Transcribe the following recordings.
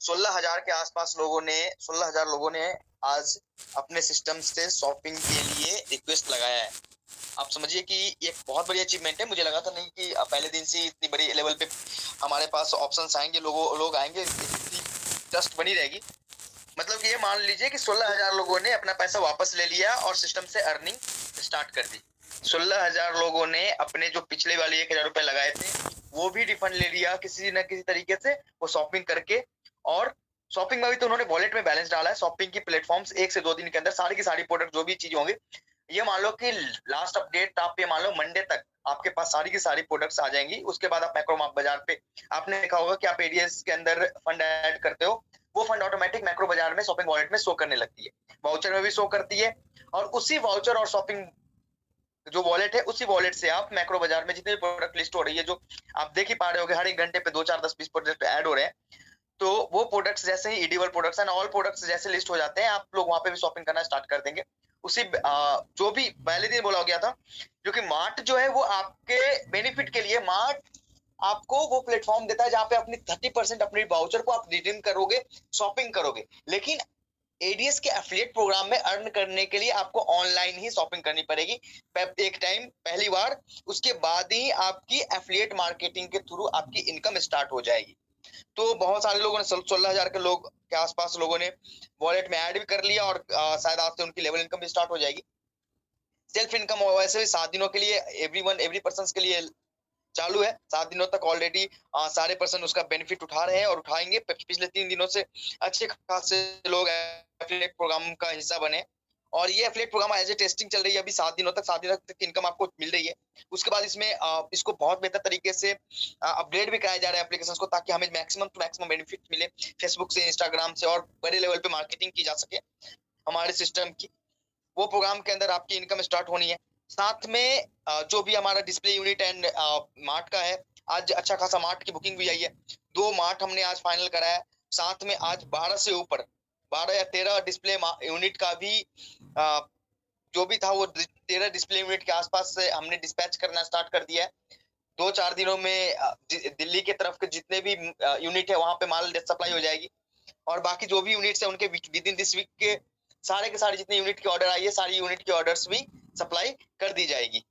16,000 के आसपास लोगों ने 16,000 लोगों ने आज अपने सिस्टम से शॉपिंग के लिए रिक्वेस्ट लगाया है। आप समझिए कि ये एक बहुत बड़ी अचीवमेंट है। मुझे लगा था नहीं कि पहले दिन से इतनी बड़ी लेवल पे हमारे पास ऑप्शंस आएंगे, लोग आएंगे, इतनी ट्रस्ट बनी रहेगी। मतलब कि ये मान लीजिए कि 16,000 लोगों ने अपना पैसा वापस ले लिया और सिस्टम से अर्निंग स्टार्ट कर दी। 16,000 लोगों ने अपने जो पिछले वाले 1,000 रुपए लगाए थे वो भी रिफंड ले लिया किसी न किसी तरीके से, वो शॉपिंग करके। और शॉपिंग में भी तो उन्होंने वॉलेट में बैलेंस डाला है। शॉपिंग की प्लेटफॉर्म्स 1 से 2 दिन के अंदर सारी की सारी प्रोडक्ट जो भी चीज होंगे, ये मान लो कि लास्ट अपडेट आप ये मान लो मंडे तक आपके पास सारी की सारी प्रोडक्ट्स आ जाएंगी। उसके बाद आप मैक्रो बाजार पे, आपने देखा होगा कि आप एडीएस के अंदर फंड ऐड करते हो, वो फंड ऑटोमेटिक मैक्रो बाजार में शॉपिंग वॉलेट में शो करने लगती है, वाउचर में भी शो करती है। और उसी वाउचर और शॉपिंग जो वॉलेट है, उसी वॉलेट से आप मैक्रो बाजार में जितने प्रोडक्ट लिस्ट हो रही है, जो आप देख ही पा रहे हो हर एक घंटे पे 2 4 10 20 प्रोडक्ट ऐड हो रहे हैं, तो वो प्रोडक्ट्स जैसे ही edible products and all products जैसे लिस्ट हो जाते हैं, आप लोग वहां पे भी शॉपिंग करना स्टार्ट कर देंगे। उसी जो भी पहले दिन बोला गया था, जो कि मार्ट जो है वो आपके बेनिफिट के लिए, मार्ट आपको वो प्लेटफॉर्म देता है जहां पे अपनी 30% अपनी वाउचर को आप रिडीम करोगे, शॉपिंग करोगे। लेकिन एडीएस के एफिलिएट प्रोग्राम में अर्न करने के लिए आपको ऑनलाइन ही शॉपिंग करनी पड़ेगी एक टाइम, पहली बार। उसके बाद ही आपकी एफिलिएट मार्केटिंग के थ्रू आपकी इनकम स्टार्ट हो जाएगी। तो बहुत सारे लोगों ने 16,000 के लोग के आसपास लोगों ने वॉलेट में ऐड भी कर लिया और शायद आज से उनकी लेवल इनकम भी स्टार्ट हो जाएगी। सेल्फ इनकम वैसे भी 7 दिनों के लिए एवरी पर्सन के लिए चालू है। 7 दिनों तक ऑलरेडी सारे पर्सन उसका बेनिफिट उठा रहे हैं और उठाएंगे। पिछले 3 दिनों से अच्छे खासे लोग एफिलिएट प्रोग्राम का हिस्सा बने और ये affiliate programme as a testing चल रही है अभी 7 दिनों तक। 7 दिनों तक इनकम आपको मिल रही है। उसके बाद इसमें इसको बहुत बेहतर तरीके से अपग्रेड भी कराया जा रहा है एप्लीकेशंस को, ताकि हमें मैक्सिमम टू मैक्सिमम बेनिफिट मिले फेसबुक से, इंस्टाग्राम से, और बड़े लेवल पे मार्केटिंग की जा सके हमारे सिस्टम की। वो प्रोग्राम के अंदर आपकी इनकम स्टार्ट होनी है। साथ में जो भी हमारा डिस्प्ले यूनिट एंड मार्ट का है, आज अच्छा खासा मार्ट की बुकिंग भी आई है। 2 मार्ट हमने आज फाइनल करा है। साथ में आज 12 से ऊपर 12 या 13 डिस्प्ले यूनिट का भी जो भी था वो 13 डिस्प्ले यूनिट के आसपास से हमने डिस्पैच करना स्टार्ट कर दिया है। 2-4 दिनों में दिल्ली के तरफ के जितने भी यूनिट है वहां पे माल सप्लाई हो जाएगी। और बाकी जो भी यूनिट्स है उनके विद इन दिस वीक के सारे जितने यूनिट के ऑर्डर आई है, सारी यूनिट के ऑर्डर्स भी सप्लाई कर दी जाएगी।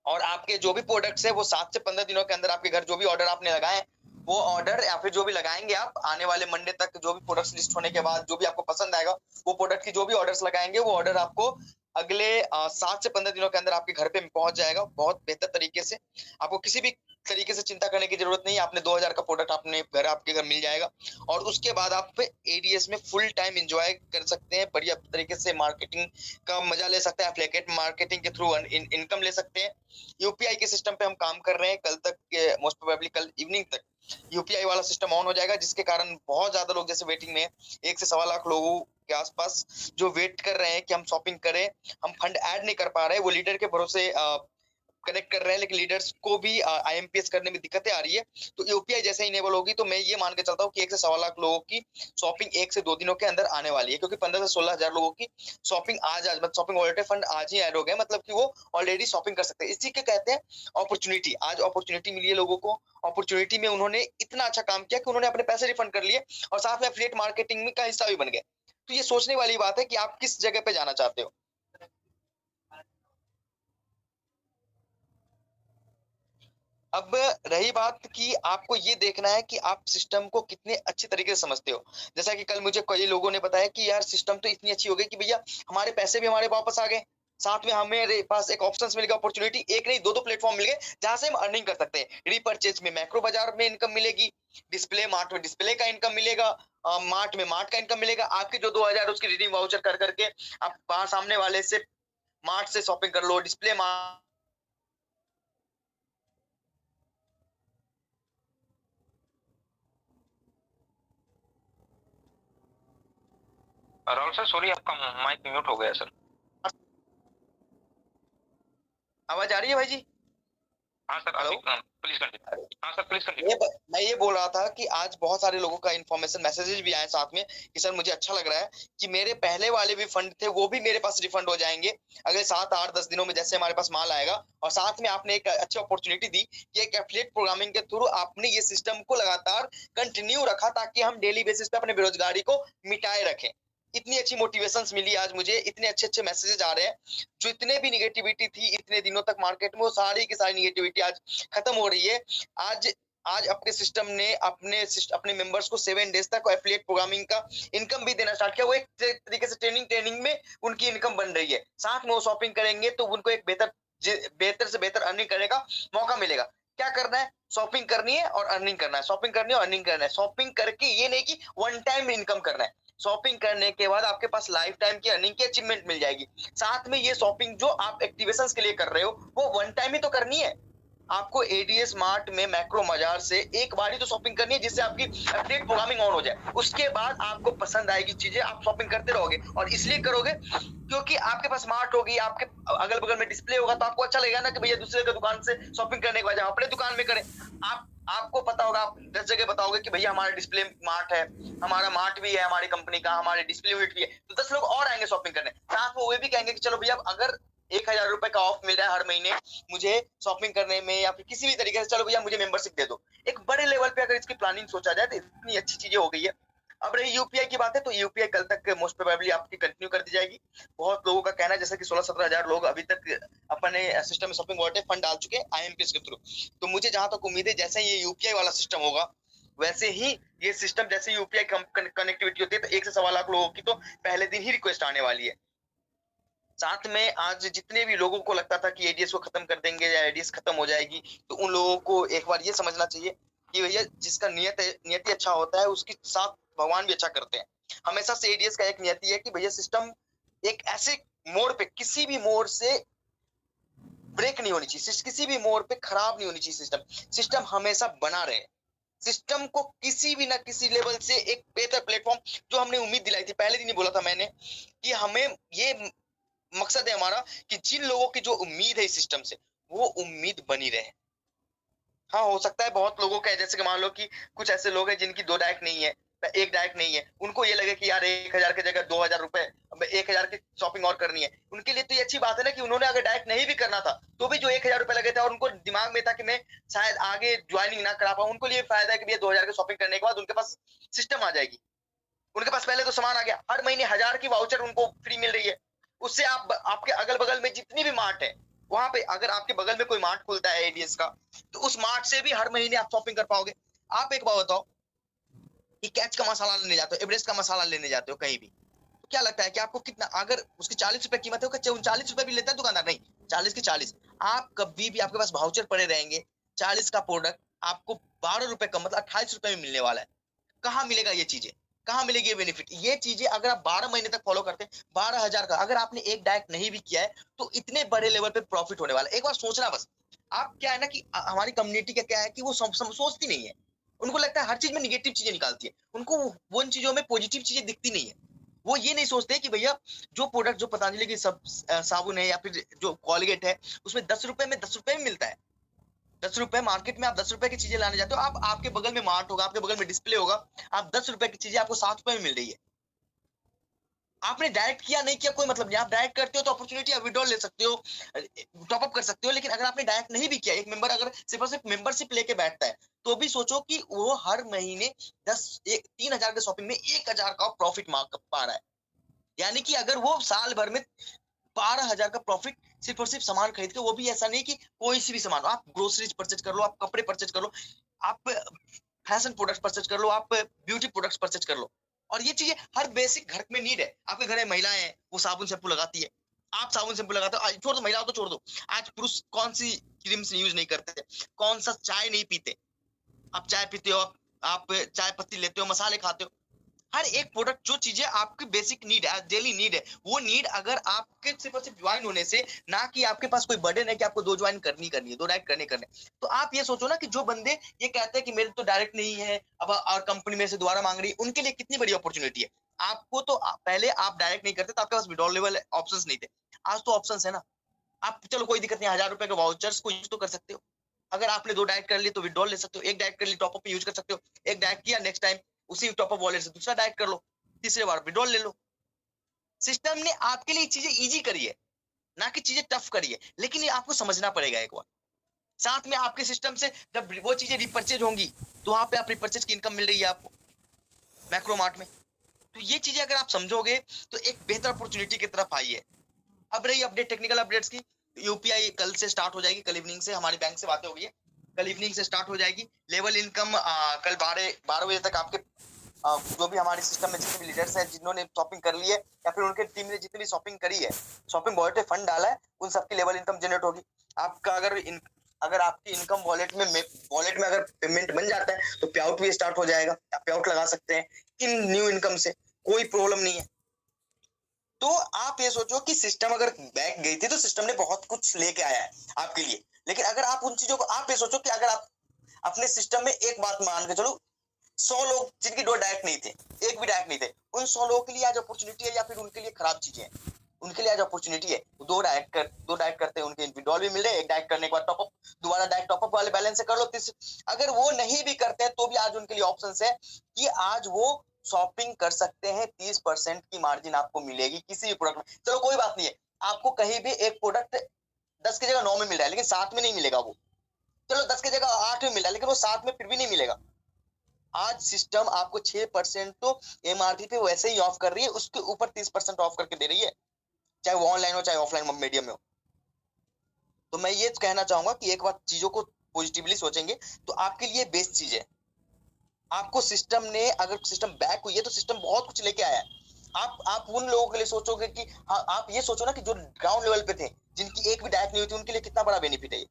और आपके जो भी प्रोडक्ट्स है वो 7 से 15 दिनों के अंदर आपके घर जो भी ऑर्डर आपने लगाए, वो ऑर्डर या फिर जो भी लगाएंगे आप आने वाले मंडे तक, जो भी प्रोडक्ट्स लिस्ट होने के बाद जो भी आपको पसंद आएगा, वो प्रोडक्ट की जो भी ऑर्डर्स लगाएंगे, वो ऑर्डर आपको अगले 7 से 15 दिनों के अंदर आपके घर पे पहुंच जाएगा बहुत बेहतर तरीके से। आपको किसी भी तरीके से चिंता करने की जरूरत नहीं है। आपने 2,000 का प्रोडक्ट आपने घर आपके घर मिल जाएगा और उसके बाद आप एडीएस में फुल टाइम एंजॉय कर सकते हैं, बढ़िया तरीके से मार्केटिंग का मजा ले सकते हैं, एफिलिएट मार्केटिंग के थ्रू इनकम ले सकते हैं। यूपीआई के सिस्टम पे हम काम कर रहे हैं। कल तक मोस्ट प्रोबेबली कल इवनिंग तक यूपीआई वाला सिस्टम ऑन हो जाएगा, जिसके कारण बहुत ज्यादा लोग जैसे वेटिंग में 1 से 1.25 लाख लोगों के आसपास जो वेट कर रहे हैं कि हम शॉपिंग करें, हम फंड ऐड नहीं कर पा रहे, वो लीडर के भरोसे कनेक्ट कर रहे हैं, लेकिन लीडर्स को भी आईएमपीएस करने में दिक्कतें आ रही है। तो यूपीआई जैसे ही इनेबल होगी तो मैं ये मान के चलता हूँ कि 1 से 1.25 लाख लोगों की शॉपिंग 1 से 2 दिनों के अंदर आने वाली है, क्योंकि 15 से 16,000 लोगों की शॉपिंग आज मतलब शॉपिंग वॉलेट फंड आज ही ऐड हो गए, मतलब कि वो ऑलरेडी शॉपिंग कर सकते हैं। इसी के कहते हैं अपॉर्चुनिटी। आज अपॉर्चुनिटी मिली है लोगों को। अपॉर्चुनिटी में उन्होंने इतना अच्छा काम किया कि उन्होंने अपने पैसे रिफंड कर लिए और साथ में एफिलिएट मार्केटिंग का हिस्सा भी बन गए। तो ये सोचने वाली बात है कि आप किस जगह पे जाना चाहते हो। अब रही बात कि आपको ये देखना है कि आप सिस्टम को कितने अच्छे तरीके से समझते हो। जैसा कि कल मुझे कई लोगों ने बताया कि यार सिस्टम तो इतनी अच्छी हो गई कि भैया हमारे पैसे भी हमारे वापस आ गए, साथ में हमारे पास एक ऑप्शंस मिल गया, अपॉर्चुनिटी एक नहीं 2 प्लेटफॉर्म मिल गए जहां से हम अर्निंग कर सकते हैं। रीपरचेज में मैक्रो बाजार में इनकम मिलेगी, डिस्प्ले मार्ट में डिस्प्ले का इनकम मिलेगा, मार्ट में मार्ट का इनकम मिलेगा। आपके जो 2,000 उसकी रिडीम वाउचर कर करके आप बाहर सामने वाले से मार्ट से शॉपिंग कर लो, display mart. Rahul sir sorry, आपका माइक म्यूट हो गया सर। आवाज आ रही है भाई जी? हाँ सर, हेलो। अभी प्लीज कंटिन्यू। हाँ सर, प्लीज कंटिन्यू। मैं ये बोल रहा था कि आज बहुत सारे लोगों का इन्फॉर्मेशन मैसेजेस भी आए साथ में कि सर मुझे अच्छा लग रहा है कि मेरे पहले वाले भी फंड थे वो भी मेरे पास रिफंड हो जाएंगे अगले 7 8 10 दिनों में जैसे हमारे पास माल आएगा। और साथ में आपने एक अच्छी अपॉर्चुनिटी दी कि एक एफिलिएट प्रोग्रामिंग के थ्रू आपने ये सिस्टम को लगातार कंटिन्यू रखा ताकि हम डेली बेसिस पे अपने बेरोजगारी को मिटाए रखें। इतनी अच्छी मोटिवेशंस मिली आज मुझे, इतने अच्छे अच्छे मैसेजेस आ रहे हैं। जो इतने भी निगेटिविटी थी इतने दिनों तक मार्केट में वो सारी की सारी निगेटिविटी आज खत्म हो रही है। आज आज अपने सिस्टम ने अपने मेंबर्स को 7 डेज तक एफिलिएट प्रोग्रामिंग का इनकम भी देना स्टार्ट किया। वो एक तरीके से ट्रेनिंग में उनकी इनकम बन रही है। साथ में वो शॉपिंग करेंगे तो उनको एक बेहतर से बेहतर अर्निंग करने का मौका मिलेगा। क्या करना है? शॉपिंग करनी है और अर्निंग करना है, शॉपिंग करनी है और अर्निंग करना है। शॉपिंग करके ये नहीं कि वन टाइम इनकम करना है। शॉपिंग करने के बाद आपके पास लाइफ टाइम की अर्निंग की अचीवमेंट मिल जाएगी। साथ में ये शॉपिंग जो आप एक्टिवेशंस के लिए कर रहे हो वो वन टाइम ही तो करनी है। आपको एडीएस मार्ट में मैक्रो बाजार से एक बार ही तो शॉपिंग करनी है जिससे आपकी अपडेट प्रोग्रामिंग ऑन हो जाए। उसके बाद आपको पसंद आएगी चीजें, आप शॉपिंग करते रहोगे और इसलिए करोगे क्योंकि आपके पास स्मार्ट होगी, आपके अगल बगल में डिस्प्ले होगा तो आपको अच्छा लगेगा ना कि भैया दूसरे की दुकान से शॉपिंग करने के बाद हम अपने दुकान में करें। आपको पता होगा, आप 10 जगह बताओगे कि भैया हमारा डिस्प्ले मार्ट है, हमारा मार्ट भी है हमारी कंपनी का, हमारे डिस्प्ले यूनिट भी है, तो 10 लोग और आएंगे शॉपिंग करने। साथ में वो भी कहेंगे कि चलो भैया अगर 1000 रुपए का ऑफ मिल रहा है हर महीने मुझे शॉपिंग करने में या फिर किसी भी तरीके से, चलो भैया मुझे मेंबरशिप दे दो। एक बड़े लेवल पे अगर इसकी प्लानिंग सोचा जाए तो इतनी अच्छी चीजें हो गई है। अब रही यूपीआई की बात है तो यूपीआई कल तक मोस्ट प्रोबेबली आपकी कंटिन्यू कर दी जाएगी। बहुत लोगों का कहना है जैसे कि 16-17 हजार लोग अभी तक अपने सिस्टम में शॉपिंग वॉलेट फंड डाल चुके हैं आईएमपीएस के थ्रू। तो मुझे जहां तक उम्मीद है जैसे ये यूपीआई वाला सिस्टम होगा वैसे ही ये सिस्टम, जैसे यूपीआई कनेक्टिविटी होती है तो 1 से 1.25 लाख लोगों की तो पहले दिन ही रिक्वेस्ट आने वाली है। साथ में आज जितने भी लोगों को लगता था कि एडीएस को खत्म कर देंगे या एडीएस खत्म हो जाएगी तो उन लोगों को एक बार ये समझना चाहिए कि भैया जिसका नियति अच्छा होता है उसके साथ भगवान भी अच्छा करते हैं। हमेशा से एडीएस का एक नियति है कि भैया सिस्टम एक ऐसे मोड़ पे, किसी भी मोड़ से ब्रेक नहीं होनी चाहिए, किसी भी मोड़ पे खराब नहीं होनी चाहिए। सिस्टम हमेशा बना रहे। सिस्टम को किसी भी ना किसी लेवल से एक बेहतर प्लेटफॉर्म, जो हमने उम्मीद दिलाई थी पहले दिन ही बोला था मैंने कि हमें ये मकसद है हमारा कि जिन लोगों की जो उम्मीद है इस सिस्टम से वो उम्मीद बनी रहे। हाँ, हो सकता है बहुत लोगों का जैसे कि मान लो कि कुछ ऐसे लोग हैं जिनकी 2 डायरेक्ट नहीं है, एक डायरेक्ट नहीं है, उनको ये लगे कि यार 1000 की जगह 2000 रुपए, 1000 की शॉपिंग और करनी है। उनके लिए तो ये अच्छी बात है ना कि उन्होंने अगर डायरेक्ट नहीं भी करना था तो भी जो 1000 रुपए लगे थे और उनको दिमाग में था कि मैं शायद आगे ज्वाइनिंग ना करा पाऊं, उनको लिए फायदा है कि भैया 2000 की शॉपिंग करने के बाद उनके पास सिस्टम आ जाएगी। उनके पास पहले तो सामान आ गया, हर महीने 1000 की वाउचर उनको फ्री मिल रही है। उससे आप आपके अगल बगल में जितनी भी मार्ट है वहां पे, अगर आपके बगल में कोई मार्ट खुलता है एडीएस का तो उस मार्ट से भी हर महीने आप शॉपिंग कर पाओगे। आप एक बात बताओ कि कैच का मसाला लेने जाते हो, एवरेस्ट का मसाला लेने जाते हो कहीं भी, तो क्या लगता है कि आपको कितना, अगर उसकी 40 रुपए कीमत है, 39 रुपए भी लेता है दुकानदार, नहीं 40 के 40। आप कभी भी आपके पास भाउचर पड़े रहेंगे, 40 का प्रोडक्ट आपको 12 रुपए कम मतलब 28 रुपए में मिलने वाला है। कहाँ मिलेगा ये चीजें, कहाँ मिलेगी ये बेनिफिट? ये चीजें अगर आप 12 महीने तक फॉलो करते हैं, 12,000 का अगर आपने एक डायरेक्ट नहीं भी किया है तो इतने बड़े लेवल पे प्रॉफिट होने वाला है। एक बार सोचना बस। आप क्या है ना कि हमारी कम्युनिटी का क्या है कि वो सोचती नहीं है। उनको लगता है हर चीज में निगेटिव चीजें निकालती है, उनको वो उन चीजों में पॉजिटिव चीजें दिखती नहीं है। वो ये नहीं सोचते कि भैया जो प्रोडक्ट, जो पतंजलि की सब साबुन है या फिर जो कॉलगेट है उसमें 10 रुपए में 10 रुपए में मिलता है। 10 रुपए मार्केट में आप 10 रुपए की चीजें लाने जाते हो, आप आपके बगल में मार्ट होगा, आपके बगल में डिस्प्ले होगा, आप 10 रुपए की चीजें आपको 7 रुपए में मिल रही है। आपने डायरेक्ट किया नहीं किया कोई मतलब नहीं, आप डायरेक्ट करते हो तो अपॉर्चुनिटी आप विड्रॉल ले सकते हो, टॉप अप कर सकते हो। लेकिन अगर आपने डायरेक्ट नहीं भी किया, एक मेंबर अगर सिर्फ और सिर्फ मेंबरशिप लेके बैठता है तो भी सोचो कि वो हर महीने 3000 के शॉपिंग में 1000 का प्रॉफिट मार्क पा रहा है। यानी कि अगर वो साल भर में 12,000 का प्रॉफिट सिर्फ और सिर्फ सामान खरीद के, वो भी ऐसा नहीं कि कोई सी भी सामान, आप ग्रोसरीज परचेज कर लो, आप कपड़े परचेज कर लो, आप फैशन प्रोडक्ट्स परचेज कर लो, आप ब्यूटी प्रोडक्ट्स परचेज कर लो। और ये चीजें हर बेसिक घर में नीड है। आपके घर में महिलाएं हैं, वो साबुन शैम्पू लगाती है, आप साबुन शैम्पू लगाते हो, छोड़ दो महिलाओं तो छोड़ दो, आज पुरुष कौन सी क्रीम्स यूज नहीं करते, कौन सा चाय नहीं पीते, आप चाय पीते हो, आप चाय पत्ती लेते हो, मसाले खाते हो। हर एक प्रोडक्ट, जो चीजें आपकी बेसिक नीड है, डेली नीड है, वो नीड अगर आपके सिर्फ और सिर्फ ज्वाइन होने से, ना कि आपके पास कोई बर्डन है कि आपको 2 ज्वाइन करनी है, 2 डायरेक्ट करने, तो आप ये सोचो ना कि जो बंदे ये कहते हैं कि मेरे तो डायरेक्ट नहीं है अब और कंपनी मेरे से दोबारा मांग रही है, उनके लिए कितनी बड़ी अपॉर्चुनिटी है। आपको तो पहले आप डायरेक्ट नहीं करते तो आपके पास विड्रॉल लेवल ऑप्शंस नहीं थे, आज तो ऑप्शंस है ना। आप चलो कोई दिक्कत नहीं, 1000 रुपए के वाउचर्स को यूज तो कर सकते हो। अगर आपने 2 डायरेक्ट कर लिए तो विड्रॉल ले सकते हो, एक डायरेक्ट कर लिए टॉप अप पे यूज कर सकते हो, एक डायरेक्ट किया नेक्स्ट टाइम उसी टॉप अप वॉलेट से दूसरा डायरेक्ट कर लो, तीसरे बार विड्रॉल ले लो। सिस्टम ने आपके लिए चीजें ईजी करी है, ना कि चीजें टफ करी है, लेकिन ये आपको समझना पड़ेगा एक बार। साथ में आपके सिस्टम से जब वो चीजें रिपर्चेज होंगी तो वहां पे आप रिपर्चेज की इनकम मिल रही है आपको मैक्रो मार्ट में। तो ये चीजें अगर आप समझोगे तो एक बेहतर अपॉर्चुनिटी की तरफ आई है। अब रही अपडेट टेक्निकल अपडेट्स की, यूपीआई कल से स्टार्ट हो जाएगी, कल इवनिंग से हमारी बैंक से बातें हो गई है, कल इवनिंग से स्टार्ट हो जाएगी। लेवल इनकम कल 12 बजे तक आपके जो भी हमारे सिस्टम में जितने भी लीडर्स हैं जिन्होंने शॉपिंग कर ली है या फिर उनके टीम ने जितनी भी शॉपिंग करी है, शॉपिंग वॉलेट में फंड डाला है, उन सबकी लेवल इनकम जनरेट होगी। आपका अगर आपकी इनकम वॉलेट में अगर पेमेंट बन जाता है तो पे आउट भी स्टार्ट हो जाएगा, आप पे आउट लगा सकते हैं इन न्यू इनकम से, कोई प्रॉब्लम नहीं है। तो आप ये सोचो कि सिस्टम अगर बैक गई थी तो सिस्टम ने बहुत कुछ लेके आया है आपके लिए, लेकिन अगर आप उन चीजों को आप ये सोचो कि अगर आप अपने सिस्टम में एक बात मान के चलो 100 लोग जिनकी 2 डायरेक्ट नहीं थे, एक भी डायरेक्ट नहीं थे, उन 100 लोगों के लिए आज अपॉर्चुनिटी है या फिर उनके लिए खराब चीजें हैं? उनके लिए आज अपॉर्चुनिटी है। 2 डायरेक्ट करते हैं, उनके विड्रॉल भी मिल रहे हैं, एक डायरेक्ट करने के बाद टॉप अप, दोबारा डायरेक्ट टॉप अप वाले बैलेंस से कर लो। अगर वो नहीं भी करते हैं तो भी आज उनके लिए ऑप्शंस है कि आज वो शॉपिंग कर सकते हैं, 30% की मार्जिन आपको मिलेगी किसी भी प्रोडक्ट में। चलो कोई बात नहीं है, आपको कहीं भी एक प्रोडक्ट 10 की जगह 9 में मिल रहा है लेकिन 7 में नहीं मिलेगा वो, चलो 10 की जगह 8 में मिल रहा है लेकिन वो 7 में फिर भी नहीं मिलेगा। आज सिस्टम आपको 6% तो एमआरपी पे वैसे ही ऑफ कर रही है, उसके ऊपर 30% ऑफ करके दे रही है, चाहे वो ऑनलाइन हो चाहे ऑफलाइन मीडियम में हो। तो मैं ये कहना चाहूंगा कि एक बार चीजों को पॉजिटिवली सोचेंगे तो आपके लिए बेस्ट चीज है। आपको सिस्टम ने, अगर सिस्टम बैक हुई है तो सिस्टम बहुत कुछ लेके आया है। आप उन लोगों के लिए सोचोगे कि हाँ, आप ये सोचो ना कि जो ग्राउंड लेवल पे थे, जिनकी एक भी डायरेक्ट नहीं हुई थी, उनके लिए कितना बड़ा बेनिफिट है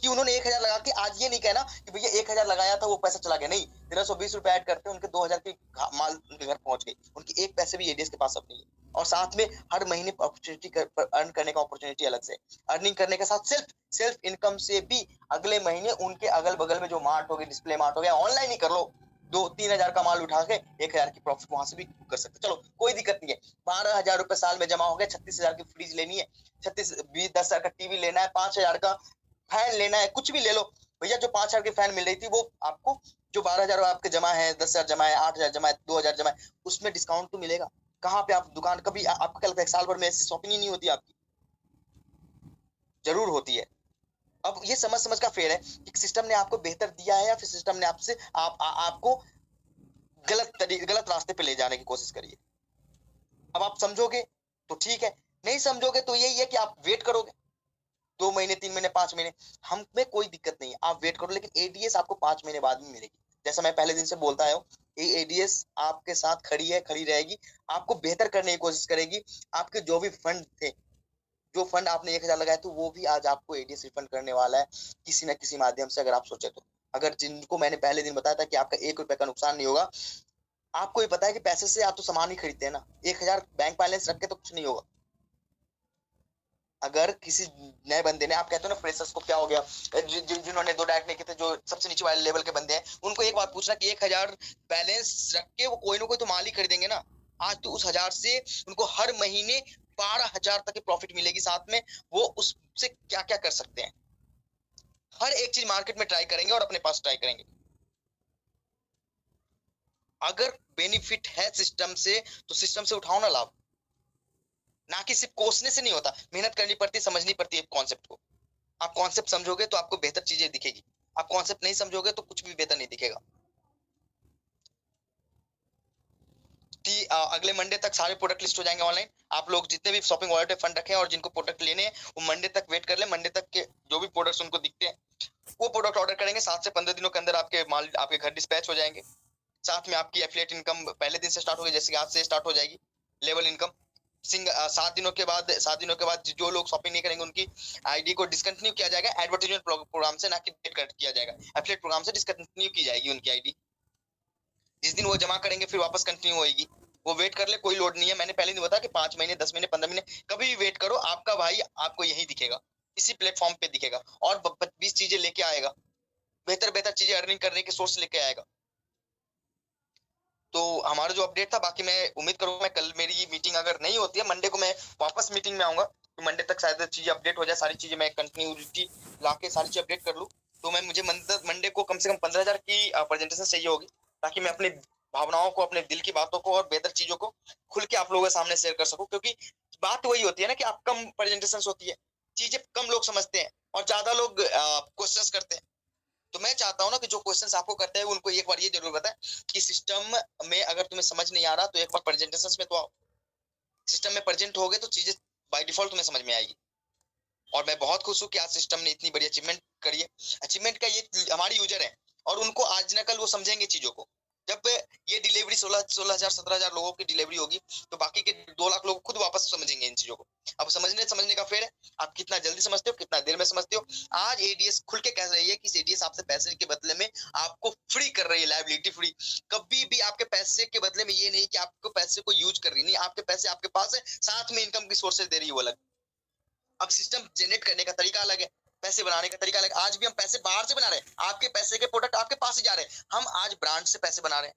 कि उन्होंने 1000 लगा के, आज ये नहीं कहना कि भैया 1000 लगाया था वो पैसा चला गया, नहीं, 1320 रुपए ऐड करते उनके 2000 की माल उनके घर पहुंच गई, उनकी एक पैसे भी एडीएस के पास अब नहीं है। और साथ में हर महीने अपॉर्चुनिटी अर्न करने का अपॉर्चुनिटी अलग से, अर्निंग करने के साथ सेल्फ इनकम से भी अगले महीने उनके अगल बगल में जो मार्ट हो गए, डिस्प्ले मार्ट हो गया, ऑनलाइन ही कर लो, 2-3 हजार का माल उठा के 1000 की प्रॉफिट वहां से भी कर सकते, चलो कोई दिक्कत नहीं है। 12,000 रुपए साल में जमा हो गया, 36,000 की फ्रिज लेनी है, 10,000 का टीवी लेना है, 5,000 का फैन लेना है, कुछ भी ले लो भैया। जो 5,000 की फैन मिल रही थी वो आपको, जो 12,000 आपके जमा है, 10,000 जमा है, 8,000 जमा है, 2,000 जमा है, उसमें डिस्काउंट तो मिलेगा। कहाँ पे आप दुकान, कभी आपको क्या लगता है साल भर में ऐसी शॉपिंग ही नहीं होती आपकी? जरूर होती है। अब ये समझ का फेर है कि सिस्टम ने आपको बेहतर दिया है या फिर सिस्टम ने आपसे आपको गलत रास्ते पे ले जाने की कोशिश करी है। अब आप समझोगे तो ठीक है, नहीं समझोगे तो यही है कि आप वेट करोगे 2 महीने, 3 महीने, 5 महीने, हम में कोई दिक्कत नहीं है, आप वेट करो, लेकिन एडीएस आपको 5 महीने बाद में मिलेगी। जैसा मैं पहले दिन से बोलता आया हूँ, ये एडीएस आपके साथ खड़ी है, खड़ी रहेगी, आपको बेहतर करने की कोशिश करेगी। आपके जो भी फंड थे, जो फंड आपने 1000 लगाए थे, वो भी आज आपको एडीएस रिफंड करने वाला है किसी न किसी माध्यम से, अगर आप सोचे तो। अगर जिनको मैंने पहले दिन बताया था कि आपका 1 रुपए का नुकसान नहीं होगा, आपको ये पता है कि पैसे से आप तो सामान ही खरीदते हैं ना, 1000 बैंक बैलेंस रख के तो कुछ नहीं होगा। अगर किसी नए बंदे ने, आप कहते हो ना फ्रेशर्स को क्या हो गया, जिन्होंने 2 डायरेक्ट नहीं किए थे, जो सबसे नीचे वाले लेवल के बंदे हैं, उनको एक बात पूछना कि 1000 बैलेंस रख के वो कोई ना कोई तो माल ही खरीदेंगे ना। आज तो उस 1000 से उनको हर महीने 12,000 तक की प्रॉफिट मिलेगी, साथ में वो उससे क्या क्या कर सकते हैं, हर एक चीज मार्केट में ट्राई करेंगे और अपने पास ट्राई करेंगे। अगर बेनिफिट है सिस्टम से तो सिस्टम से उठाओ ना लाभ, ना कि सिर्फ कोसने से नहीं होता, मेहनत करनी पड़ती है, समझनी पड़ती है कॉन्सेप्ट को। आप कॉन्सेप्ट समझोगे तो आपको बेहतर चीजें दिखेगी, आप कॉन्सेप्ट नहीं समझोगे तो कुछ भी बेहतर नहीं दिखेगा। कि अगले मंडे तक सारे प्रोडक्ट लिस्ट हो जाएंगे ऑनलाइन। आप लोग जितने भी शॉपिंग वॉलेट पे फंड रखे हैं और जिनको प्रोडक्ट लेने हैं, वो मंडे तक वेट कर ले, मंडे तक के जो भी प्रोडक्ट्स उनको दिखते हैं वो प्रोडक्ट ऑर्डर करेंगे, 7 से 15 दिनों के अंदर आपके माल आपके घर डिस्पैच हो जाएंगे। साथ में आपकी एफिलिएट इनकम पहले दिन से स्टार्ट होगी, जैसे आज से स्टार्ट हो जाएगी लेवल इनकम। 7 दिनों के बाद जो लोग शॉपिंग नहीं करेंगे उनकी आईडी को डिसकंटिन्यू किया जाएगा एडवर्टाइजमेंट प्रोग्राम से, ना कि डेट कट किया जाएगा, एफिलिएट प्रोग्राम से डिसकंटिन्यू की जाएगी उनकी आईडी। जिस दिन वो जमा करेंगे फिर वापस कंटिन्यू होगी, वो वेट कर ले, कोई लोड नहीं है। मैंने पहले नहीं बताया कि 5 महीने, 10 महीने, 15 महीने, कभी भी वेट करो, आपका भाई आपको यही दिखेगा, इसी प्लेटफॉर्म पे दिखेगा और 20 चीजें लेके आएगा, बेहतर चीजें अर्निंग करने के सोर्स लेके आएगा। तो हमारा जो अपडेट था, बाकी मैं उम्मीद करूंगा, मैं कल मेरी मीटिंग अगर नहीं होती है, मंडे को मैं वापस मीटिंग में आऊंगा, तो मंडे तक शायद चीजें अपडेट हो जाए, सारी चीजें मैं कंटिन्यूटी ला के सारी चीजें अपडेट कर लूँ। तो मुझे मंडे को कम से कम 15,000 की प्रेजेंटेशन चाहिए होगी, ताकि मैं अपनी भावनाओं को, अपने दिल की बातों को और बेहतर चीजों को खुल के आप लोगों के सामने शेयर कर सकूं। क्योंकि बात वही होती है ना कि आप कम प्रेजेंटेशन होती है, चीजें कम लोग समझते हैं और ज्यादा लोग क्वेश्चंस करते हैं। तो मैं चाहता हूँ ना कि जो क्वेश्चंस आपको करते हैं उनको एक बार ये जरूर बताएं कि सिस्टम में अगर तुम्हें समझ नहीं आ रहा तो एक बार प्रेजेंटेशन में तो आओ, सिस्टम में प्रेजेंट हो गए तो चीजें बाय डिफॉल्ट तुम्हें समझ में आएगी। और मैं बहुत खुश हूँ कि आज सिस्टम ने इतनी बड़ी अचीवमेंट करी है। अचीवमेंट का ये हमारे यूजर है और उनको आज न कल वो समझेंगे चीजों को। जब ये डिलीवरी 16,000 17,000 लोगों की डिलीवरी होगी तो बाकी के 2 लाख लोग खुद वापस समझेंगे इन चीजों को। अब समझने का फेर है, आप कितना जल्दी समझते हो, कितना देर में समझते हो। आज एडीएस खुल के कह रही है कि एडीएस आपसे पैसे के बदले में आपको फ्री कर रही है, लायबिलिटी फ्री। कभी भी आपके पैसे के बदले में ये नहीं कि आपको पैसे को यूज कर रही, नहीं, आपके पैसे आपके पास है, साथ में इनकम की सोर्सेज दे रही है वो अलग। अब सिस्टम जनरेट करने का तरीका अलग है, पैसे बनाने का तरीका अलग। आज भी हम पैसे बाहर से बना रहे हैं, आपके पैसे के प्रोडक्ट आपके पास ही जा रहे हैं। हम आज ब्रांड से पैसे बना रहे हैं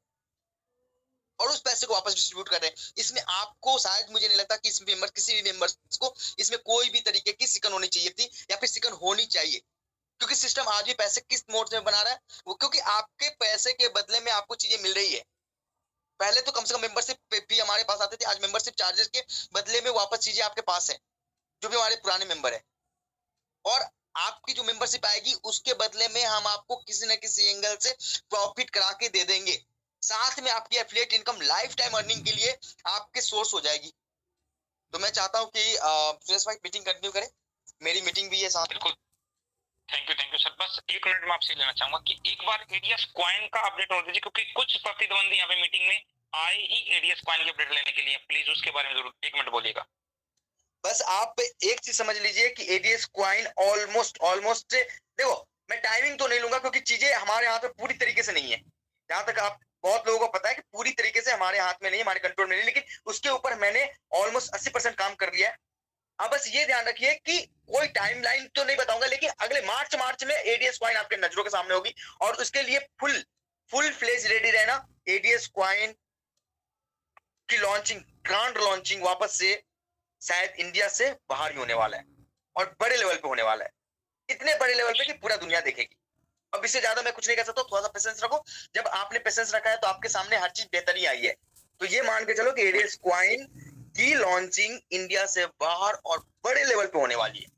और उस पैसे को वापस डिस्ट्रीब्यूट कर रहे हैं। इसमें आपको शायद मुझे नहीं लगता कि इस मेंबर, किसी भी मेंबर्स को इसमें कोई भी तरीके की सिकन होनी चाहिए थी या फिर सिकन होनी चाहिए। क्योंकि सिस्टम आज भी पैसे किस मोड में बना रहा है, वो क्योंकि आपके पैसे के बदले में आपको चीजें मिल रही है। पहले तो कम से कम मेंबरशिप फी हमारे पास आते थे, आज मेंबरशिप चार्जेस के बदले में वापस चीजें आपके पास है, जो भी हमारे पुराने मेंबर है। और आपकी जो मेंबरशिप आएगी उसके बदले में हम आपको किसी न किसी एंगल से प्रॉफिट करा के दे देंगे। साथ में आपकी affiliate income life time earning के लिए आपके सोर्स हो जाएगी। तो मैं चाहता हूं कि सुरेश भाई मीटिंग कंटिन्यू करें, मेरी मीटिंग भी है साथ। बिल्कुल, थैंक यू सर। बस 1 मिनट में आपसे लेना चाहूंगा कि एक बार एडीएस कॉइन का अपडेट हो दीजिए, क्योंकि कुछ प्रतिद्वंदी यहाँ पे मीटिंग में आए ही एडीएस कॉइन की अपडेट लेने के लिए। प्लीज उसके बारे में जरूर 1 मिनट बोलिएगा। बस आप एक चीज समझ लीजिए कि एडीएस क्वाइन ऑलमोस्ट देखो, मैं टाइमिंग तो नहीं लूंगा क्योंकि चीजें हमारे हाथ में पूरी तरीके से नहीं है। जहां तक आप बहुत लोगों को पता है कि पूरी तरीके से हमारे हाथ में नहीं है, हमारे कंट्रोल में नहीं, लेकिन उसके ऊपर मैंने ऑलमोस्ट 80% काम कर लिया है। अब बस ये ध्यान रखिए कि कोई टाइमलाइन तो नहीं बताऊंगा, लेकिन अगले मार्च में एडीएस क्वाइन आपके नजरों के सामने होगी और उसके लिए फुल फ्लेज रेडी रहना। एडीएस क्वाइन की लॉन्चिंग, ग्रांड लॉन्चिंग वापस से शायद इंडिया से बाहर ही होने वाला है और बड़े लेवल पे होने वाला है, इतने बड़े लेवल पे कि पूरा दुनिया देखेगी। अब इससे ज्यादा मैं कुछ नहीं कह सकता, थोड़ा सा पेशेंस रखो। जब आपने पेशेंस रखा है तो आपके सामने हर चीज बेहतर ही आई है। तो ये मान के चलो कि एडीएस क्वाइन की लॉन्चिंग इंडिया से बाहर और बड़े लेवल पे होने वाली है।